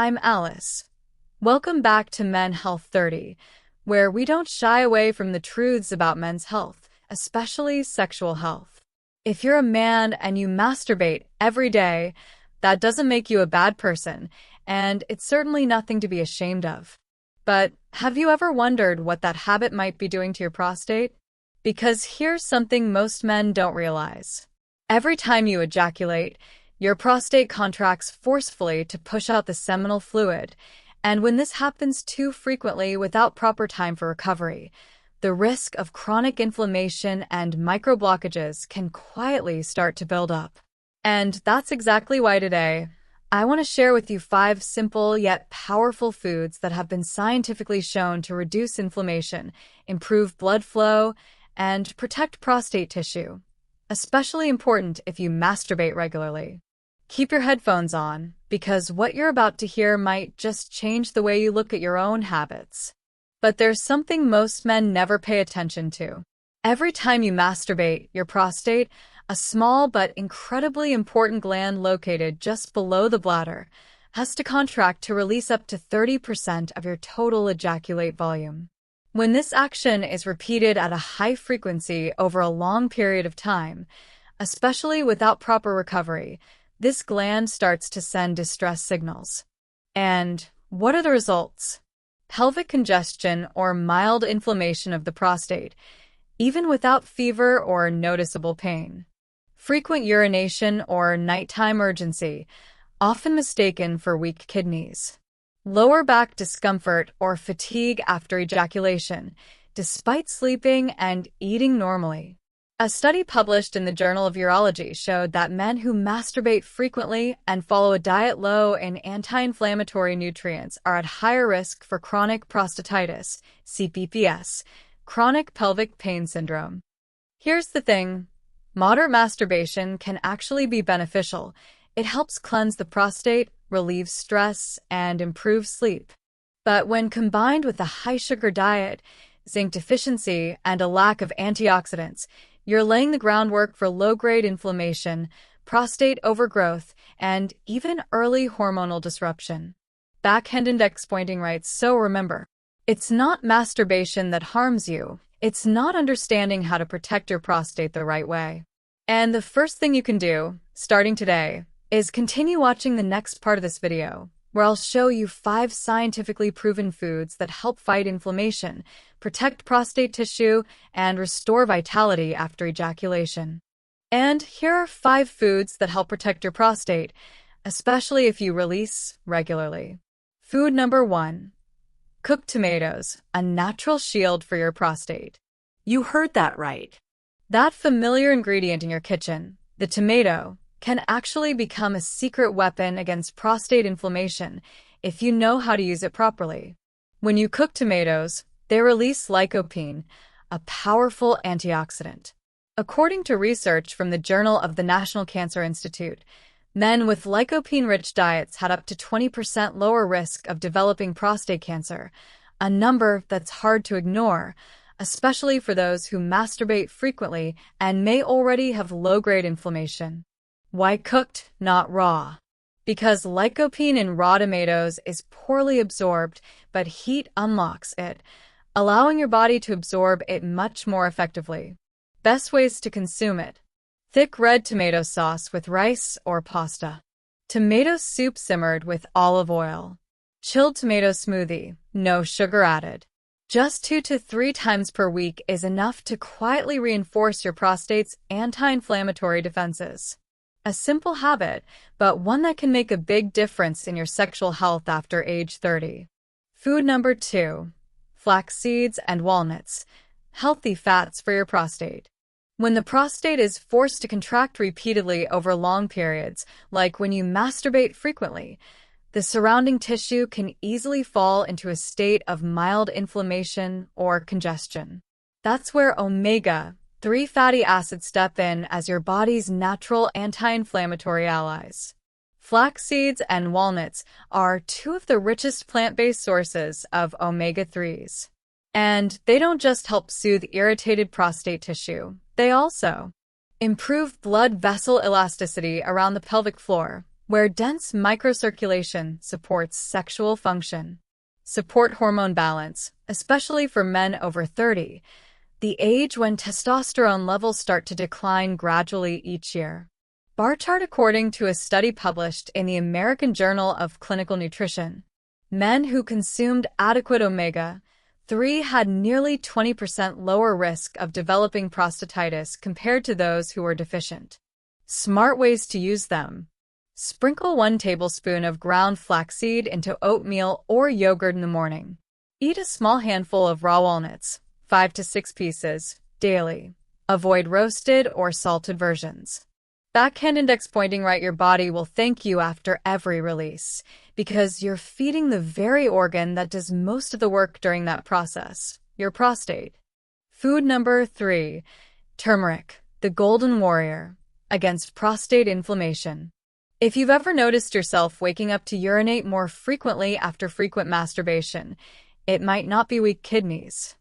I'm Alice. Welcome back to Men Health 30, where we don't shy away from the truths about men's health, especially sexual health. If you're a man and you masturbate every day, that doesn't make you a bad person, and it's certainly nothing to be ashamed of. But have you ever wondered what that habit might be doing to your prostate? Because here's something most men don't realize. Every time you ejaculate, your prostate contracts forcefully to push out the seminal fluid, and when this happens too frequently without proper time for recovery, the risk of chronic inflammation and microblockages can quietly start to build up. And that's exactly why today, I want to share with you 5 simple yet powerful foods that have been scientifically shown to reduce inflammation, improve blood flow, and protect prostate tissue. Especially important if you masturbate regularly. Keep your headphones on, because what you're about to hear might just change the way you look at your own habits. But there's something most men never pay attention to. Every time you masturbate, your prostate, a small but incredibly important gland located just below the bladder, has to contract to release up to 30% of your total ejaculate volume. When this action is repeated at a high frequency over a long period of time, especially without proper recovery, this gland starts to send distress signals. And what are the results? Pelvic congestion or mild inflammation of the prostate, even without fever or noticeable pain. Frequent urination or nighttime urgency, often mistaken for weak kidneys. Lower back discomfort or fatigue after ejaculation, despite sleeping and eating normally. A study published in the Journal of Urology showed that men who masturbate frequently and follow a diet low in anti-inflammatory nutrients are at higher risk for chronic prostatitis, CPPS, chronic pelvic pain syndrome. Here's the thing. Moderate masturbation can actually be beneficial. It helps cleanse the prostate, relieve stress, and improve sleep. But when combined with a high-sugar diet, zinc deficiency, and a lack of antioxidants, you're laying the groundwork for low-grade inflammation, prostate overgrowth, and even early hormonal disruption. Backhand index pointing writes, so remember, it's not masturbation that harms you, it's not understanding how to protect your prostate the right way. And the first thing you can do, starting today, is continue watching the next part of this video, where I'll show you 5 scientifically proven foods that help fight inflammation, protect prostate tissue, and restore vitality after ejaculation. And here are 5 foods that help protect your prostate, especially if you release regularly. Food number 1. Cooked tomatoes, a natural shield for your prostate. You heard that right. That familiar ingredient in your kitchen, the tomato, can actually become a secret weapon against prostate inflammation if you know how to use it properly. When you cook tomatoes, they release lycopene, a powerful antioxidant. According to research from the Journal of the National Cancer Institute, men with lycopene-rich diets had up to 20% lower risk of developing prostate cancer, a number that's hard to ignore, especially for those who masturbate frequently and may already have low-grade inflammation. Why cooked, not raw? Because lycopene in raw tomatoes is poorly absorbed, but heat unlocks it, allowing your body to absorb it much more effectively. Best ways to consume it. Thick red tomato sauce with rice or pasta. Tomato soup simmered with olive oil. Chilled tomato smoothie, no sugar added. Just 2 to 3 times per week is enough to quietly reinforce your prostate's anti-inflammatory defenses. A simple habit, but one that can make a big difference in your sexual health after age 30. Food number 2. Flax seeds and walnuts, healthy fats for your prostate. When the prostate is forced to contract repeatedly over long periods, like when you masturbate frequently, the surrounding tissue can easily fall into a state of mild inflammation or congestion. That's where omega-3 fatty acids step in as your body's natural anti-inflammatory allies. Flax seeds and walnuts are 2 of the richest plant-based sources of omega-3s. And they don't just help soothe irritated prostate tissue, they also improve blood vessel elasticity around the pelvic floor, where dense microcirculation supports sexual function. Support hormone balance, especially for men over 30, the age when testosterone levels start to decline gradually each year. Bar chart. According to a study published in the American Journal of Clinical Nutrition, men who consumed adequate omega-3 had nearly 20% lower risk of developing prostatitis compared to those who were deficient. Smart ways to use them. Sprinkle 1 tablespoon of ground flaxseed into oatmeal or yogurt in the morning. Eat a small handful of raw walnuts, 5 to 6 pieces, daily. Avoid roasted or salted versions. Backhand index pointing right. Your body will thank you after every release, because you're feeding the very organ that does most of the work during that process, your prostate. Food number 3. Turmeric, the golden warrior, against prostate inflammation. If you've ever noticed yourself waking up to urinate more frequently after frequent masturbation, it might not be weak kidneys.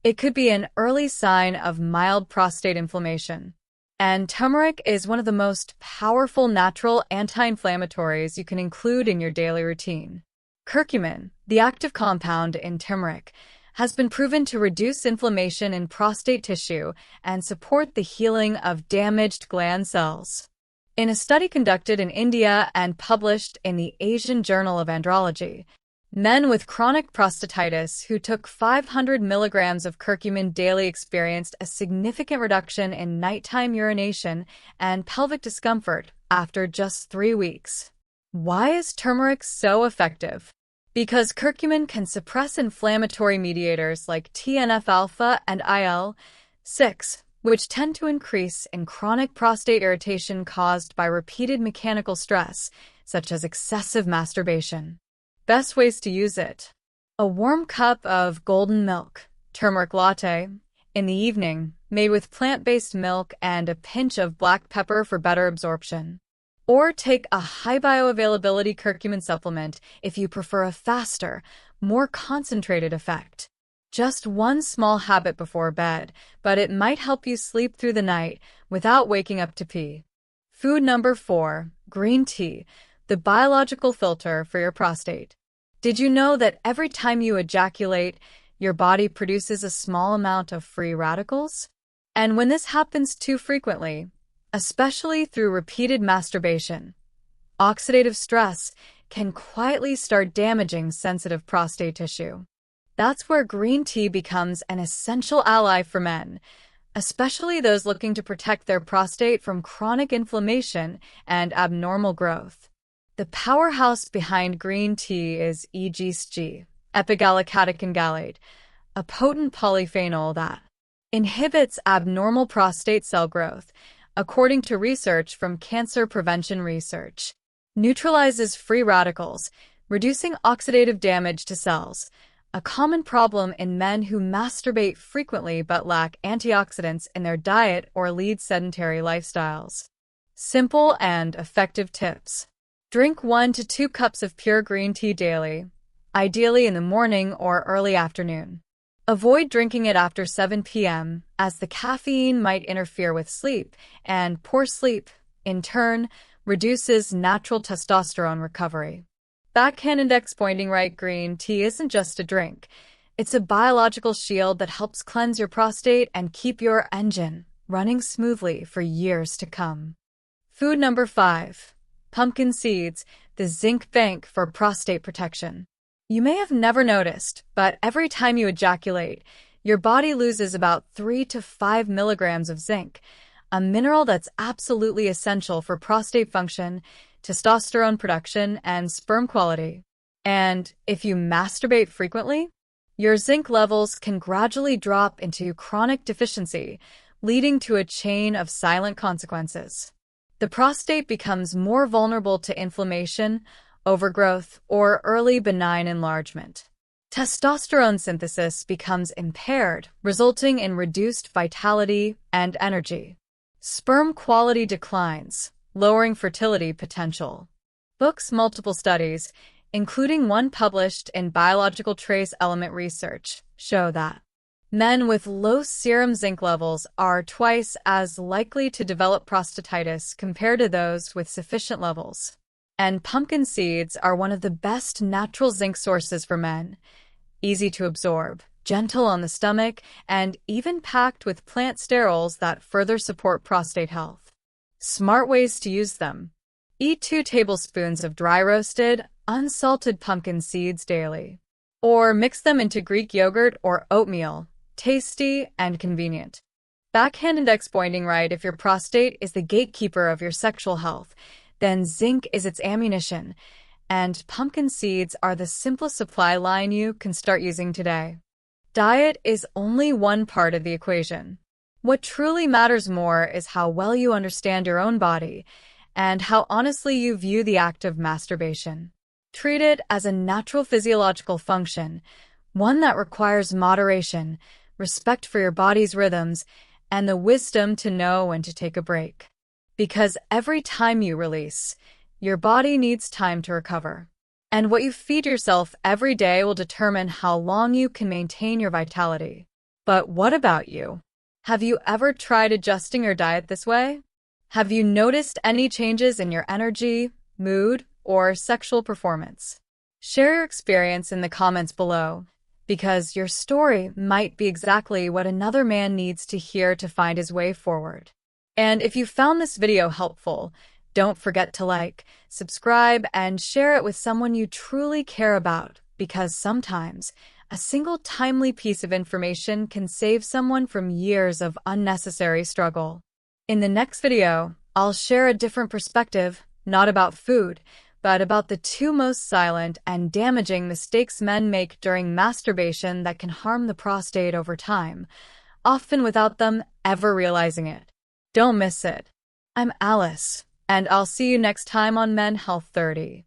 It could be an early sign of mild prostate inflammation. And turmeric is one of the most powerful natural anti-inflammatories you can include in your daily routine. Curcumin, the active compound in turmeric, has been proven to reduce inflammation in prostate tissue and support the healing of damaged gland cells. In a study conducted in India and published in the Asian Journal of Andrology, men with chronic prostatitis who took 500 milligrams of curcumin daily experienced a significant reduction in nighttime urination and pelvic discomfort after just 3 weeks. Why is turmeric so effective? Because curcumin can suppress inflammatory mediators like TNF-alpha and IL-6, which tend to increase in chronic prostate irritation caused by repeated mechanical stress, such as excessive masturbation. Best ways to use it. A warm cup of golden milk, turmeric latte, in the evening, made with plant-based milk and a pinch of black pepper for better absorption. Or take a high bioavailability curcumin supplement if you prefer a faster, more concentrated effect. Just one small habit before bed, but it might help you sleep through the night without waking up to pee. Food number 4. Green tea, the biological filter for your prostate. Did you know that every time you ejaculate, your body produces a small amount of free radicals? And when this happens too frequently, especially through repeated masturbation, oxidative stress can quietly start damaging sensitive prostate tissue. That's where green tea becomes an essential ally for men, especially those looking to protect their prostate from chronic inflammation and abnormal growth. The powerhouse behind green tea is EGCG, epigallocatechin gallate, a potent polyphenol that inhibits abnormal prostate cell growth, according to research from Cancer Prevention Research, neutralizes free radicals, reducing oxidative damage to cells, a common problem in men who masturbate frequently but lack antioxidants in their diet or lead sedentary lifestyles. Simple and effective tips. Drink 1 to 2 cups of pure green tea daily, ideally in the morning or early afternoon. Avoid drinking it after 7 p.m., as the caffeine might interfere with sleep, and poor sleep, in turn, reduces natural testosterone recovery. Backhand index pointing right. Green tea isn't just a drink. It's a biological shield that helps cleanse your prostate and keep your engine running smoothly for years to come. Food number 5. Pumpkin seeds, the zinc bank for prostate protection. You may have never noticed, but every time you ejaculate, your body loses about 3 to 5 milligrams of zinc, a mineral that's absolutely essential for prostate function, testosterone production, and sperm quality. And if you masturbate frequently, your zinc levels can gradually drop into chronic deficiency, leading to a chain of silent consequences. The prostate becomes more vulnerable to inflammation, overgrowth, or early benign enlargement. Testosterone synthesis becomes impaired, resulting in reduced vitality and energy. Sperm quality declines, lowering fertility potential. Books. Multiple studies, including one published in Biological Trace Element Research, show that men with low serum zinc levels are twice as likely to develop prostatitis compared to those with sufficient levels. And pumpkin seeds are one of the best natural zinc sources for men. Easy to absorb, gentle on the stomach, and even packed with plant sterols that further support prostate health. Smart ways to use them. Eat 2 tablespoons of dry roasted, unsalted pumpkin seeds daily. Or mix them into Greek yogurt or oatmeal. Tasty and convenient. Backhand index pointing right: if your prostate is the gatekeeper of your sexual health, then zinc is its ammunition, and pumpkin seeds are the simplest supply line you can start using today. Diet is only one part of the equation. What truly matters more is how well you understand your own body and how honestly you view the act of masturbation. Treat it as a natural physiological function, one that requires moderation, respect for your body's rhythms, and the wisdom to know when to take a break. Because every time you release, your body needs time to recover. And what you feed yourself every day will determine how long you can maintain your vitality. But what about you? Have you ever tried adjusting your diet this way? Have you noticed any changes in your energy, mood, or sexual performance? Share your experience in the comments below, because your story might be exactly what another man needs to hear to find his way forward. And if you found this video helpful, don't forget to like, subscribe, and share it with someone you truly care about, because sometimes a single timely piece of information can save someone from years of unnecessary struggle. In the next video, I'll share a different perspective, not about food, but about the 2 most silent and damaging mistakes men make during masturbation that can harm the prostate over time, often without them ever realizing it. Don't miss it. I'm Alice, and I'll see you next time on Men Health 30.